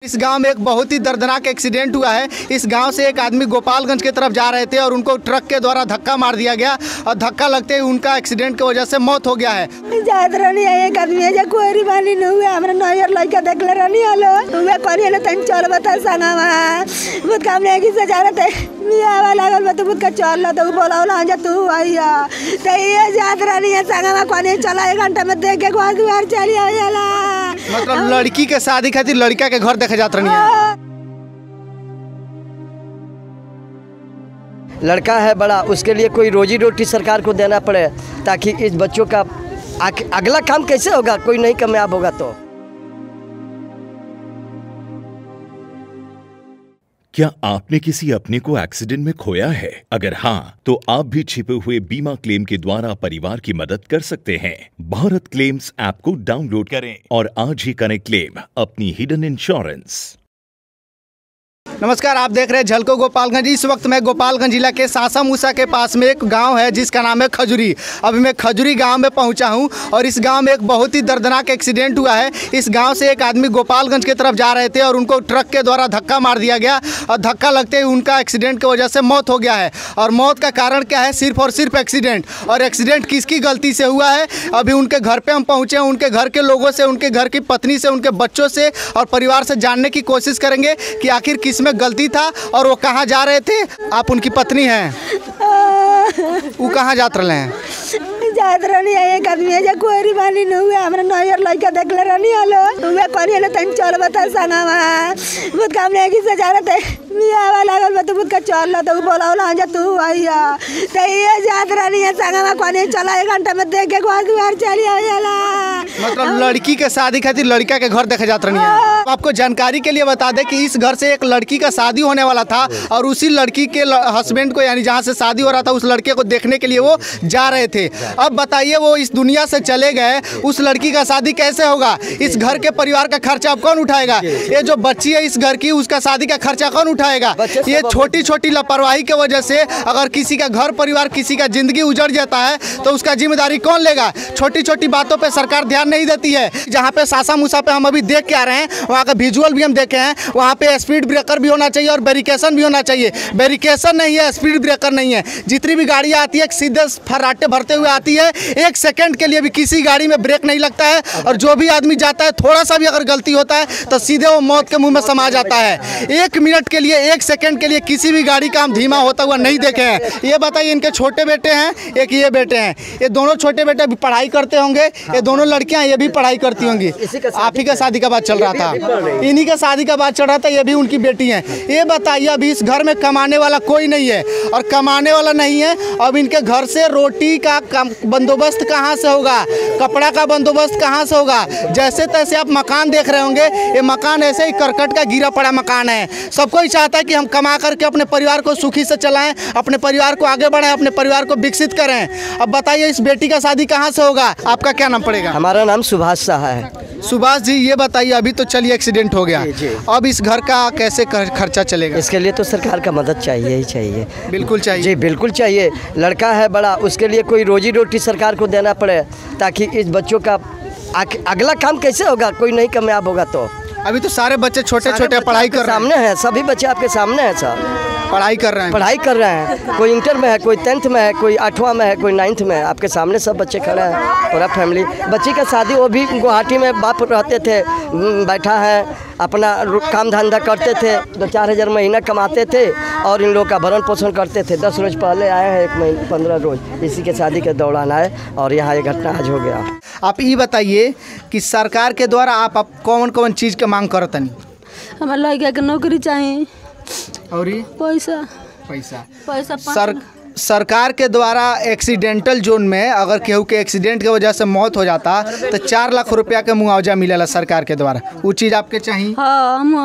इस गांव में एक बहुत ही दर्दनाक एक्सीडेंट हुआ है। इस गांव से एक आदमी गोपालगंज की तरफ जा रहे थे और उनको ट्रक के द्वारा धक्का मार दिया गया और धक्का लगते ही उनका एक्सीडेंट की वजह से मौत हो गया है। एक आदमी है कोरी वाली न हुए हमरा नयर लड़का देखले रहनी हलो हुए कोरी न तन चल बता संगवा बहुत काम ने की से जा रहे थे मिया वाला लागल बत बहुत का चल ल तो बोलावला जा तू आइया ते ये जात रहनी है संगवा कोनी चला 1 घंटा में देख के घर द्वार चली आइला। मतलब लड़की के शादी खातिर लड़का के घर देखे जात रहनी है। लड़का है बड़ा, उसके लिए कोई रोजी रोटी सरकार को देना पड़े ताकि इस बच्चों का अगला काम कैसे होगा, कोई नहीं कामयाब होगा तो। क्या आपने किसी अपने को एक्सीडेंट में खोया है? अगर हाँ, तो आप भी छिपे हुए बीमा क्लेम के द्वारा परिवार की मदद कर सकते हैं। भारत क्लेम्स ऐप को डाउनलोड करें और आज ही करें क्लेम अपनी हिडन इंश्योरेंस। नमस्कार, आप देख रहे हैं झलको गोपालगंज। इस वक्त मैं गोपालगंज जिला के सासा मूसा के पास में एक गांव है जिसका नाम है खजुरी। अभी मैं खजुरी गांव में पहुंचा हूं और इस गांव में एक बहुत ही दर्दनाक एक्सीडेंट हुआ है। इस गांव से एक आदमी गोपालगंज की तरफ जा रहे थे और उनको ट्रक के द्वारा धक्का मार दिया गया और धक्का लगते ही उनका एक्सीडेंट की वजह से मौत हो गया है। और मौत का कारण क्या है? सिर्फ और सिर्फ एक्सीडेंट। और एक्सीडेंट किसकी गलती से हुआ है? अभी उनके घर पर हम पहुँचे हैं, उनके घर के लोगों से, उनके घर की पत्नी से, उनके बच्चों से और परिवार से जानने की कोशिश करेंगे कि आखिर किस में गलती था और वो कहाँ जा रहे थे। आप उनकी पत्नी हैं, वो कहाँ जात रहे हैं? जात रहनी है एक आदमी है कोरी वाली न हुए हमरा नयर लड़का देखले रहनी हलो हुए कोरी न तन चल बता संगवा बहुत काम ने की से जा रहे थे मिया वाला लागल बत बहुत का चल ल तो बोलावला जा तू आइया ते ये जात रहनी है संगवा कोनी चला 1 घंटा में देख के घर द्वार चली आइला। मतलब लड़की के शादी खातिर लड़का के घर देखे जात रहनी है। आपको जानकारी के लिए बता दें कि इस घर से एक लड़की का शादी होने वाला था और उसी लड़की के हस्बैंड को, यानी जहाँ से शादी हो रहा था, उस लड़के को देखने के लिए वो जा रहे थे। अब बताइए, वो इस दुनिया से चले गए, उस लड़की का शादी कैसे होगा? इस घर के परिवार का खर्चा अब कौन उठाएगा? ये जो बच्ची है इस घर की, उसका शादी का खर्चा कौन उठाएगा? ये छोटी छोटी लापरवाही की वजह से अगर किसी का घर परिवार, किसी का जिंदगी उजड़ जाता है तो उसका जिम्मेदारी कौन लेगा? छोटी छोटी बातों पे सरकार ध्यान नहीं देती है। जहाँ पे सासा मूसा पे हम अभी देख के आ रहे हैं, वहाँ का विजुअल भी हम देखे हैं। वहाँ पे स्पीड ब्रेकर भी होना चाहिए और बैरिकेशन भी होना चाहिए। बैरिकेशन नहीं है, स्पीड ब्रेकर नहीं है। जितनी भी गाड़ियाँ आती है सीधे फर्राटे भरते हुए आती है, 1 सेकंड के लिए भी किसी गाड़ी में ब्रेक नहीं लगता है और जो भी आदमी जाता है, थोड़ा सा भी अगर गलती होता है तो सीधे वो मौत के मुंह में समा जाता है। 1 मिनट के लिए, 1 सेकंड के लिए किसी भी गाड़ी का हम धीमा होता हुआ नहीं देखे हैं। ये बताइए, इनके छोटे बेटे हैं, एक ये बेटे हैं, ये दोनों छोटे बेटे भी पढ़ाई करते होंगे, ये दोनों लड़कियां ये भी पढ़ाई करती होंगी। आप ही का शादी का बात चल रहा था, इन्हीं का शादी का बात चल रहा था, ये भी उनकी बेटी है। ये बताइए, अभी इस घर में कमाने वाला कोई नहीं है और कमाने वाला नहीं है, अब इनके घर से रोटी का बंदोबस्त कहाँ से होगा? कपड़ा का बंदोबस्त कहाँ से होगा? जैसे तैसे आप मकान देख रहे होंगे, ये मकान ऐसे ही करकट का गिरा पड़ा मकान है। सबको ही चाहता है कि हम कमा करके अपने परिवार को सुखी से चलाएं, अपने परिवार को आगे बढ़ाएं, अपने परिवार को विकसित करें। अब बताइए, इस बेटी का शादी कहाँ से होगा? आपका क्या नाम पड़ेगा? हमारा नाम सुभाष शाह है। सुभाष जी, ये बताइए, अभी तो चलिए एक्सीडेंट हो गया, अब इस घर का कैसे खर्चा चलेगा? इसके लिए तो सरकार का मदद चाहिए ही चाहिए। बिल्कुल चाहिए जी, बिल्कुल चाहिए। लड़का है बड़ा, उसके लिए कोई रोजी रोटी सरकार को देना पड़े ताकि इस बच्चों का अगला काम कैसे होगा, कोई नहीं कामयाब होगा तो। अभी तो सारे बच्चे छोटे छोटे पढ़ाई कर सामने हैं, सभी बच्चे आपके सामने हैं सर, पढ़ाई कर रहे हैं। कोई इंटर में है, कोई 10th में है, कोई 8वां में है, कोई 9th में है। आपके सामने सब बच्चे खड़े हैं, पूरा फैमिली। बच्ची का शादी, वो भी गुवाहाटी में बाप रहते थे, बैठा है, अपना काम धंधा करते थे, 2-4 हज़ार महीना कमाते थे और इन लोग का भरण पोषण करते थे। 10 रोज पहले आए हैं, 1 महीने 15 रोज इसी के शादी के दौरान आए और यहाँ ये घटना आज हो गया। आप ये बताइए कि सरकार के द्वारा आप कौन कौन चीज़ के मांग करतनी? हमारे लड़का के नौकरी चाहिए और पैसा सरकार के द्वारा एक्सीडेंटल जोन में अगर केहू के एक्सीडेंट की वजह से मौत हो जाता तो 4 लाख रुपया के मुआवजा मिलेला सरकार के द्वारा। वो चीज़ आपके चाहिए? हाँ, हम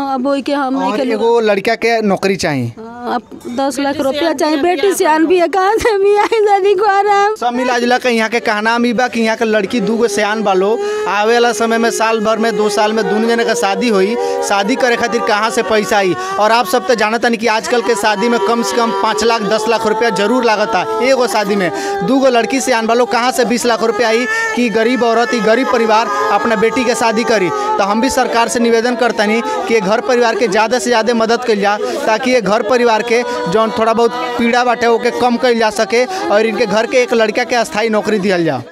और एगो लड़का के नौकरी चाहिए। अब 10 लाख रुपया चाहिए, बेटी सियान भी है, कहाँ से भी आई शादी करम। सब मिला जुला के यहाँ के कहना भी बा कि यहाँ के लड़की 2 गो सियान बालो, आवे वाला समय में साल भर में 2 साल में दोनों जने का शादी हुई, शादी करे खातिर कहाँ से पैसा आई। और आप सब तो जानता नहीं कि आजकल के शादी में कम से कम 5 लाख 10 लाख रुपया जरूर लागता। एगो शादी में 2 गो लड़की सियान बालो, कहाँ से 20 लाख रुपया आई कि गरीब औरत, गरीब परिवार अपना बेटी के शादी करी। तो हम भी सरकार से निवेदन करता नहीं कि घर परिवार के ज़्यादा से ज़्यादा मदद कल जा, ताकि ये घर परिवार के जो थोड़ा बहुत पीड़ा बाटे वो के कम कल जा सके और इनके घर के एक लड़का के अस्थायी नौकरी दिया जा।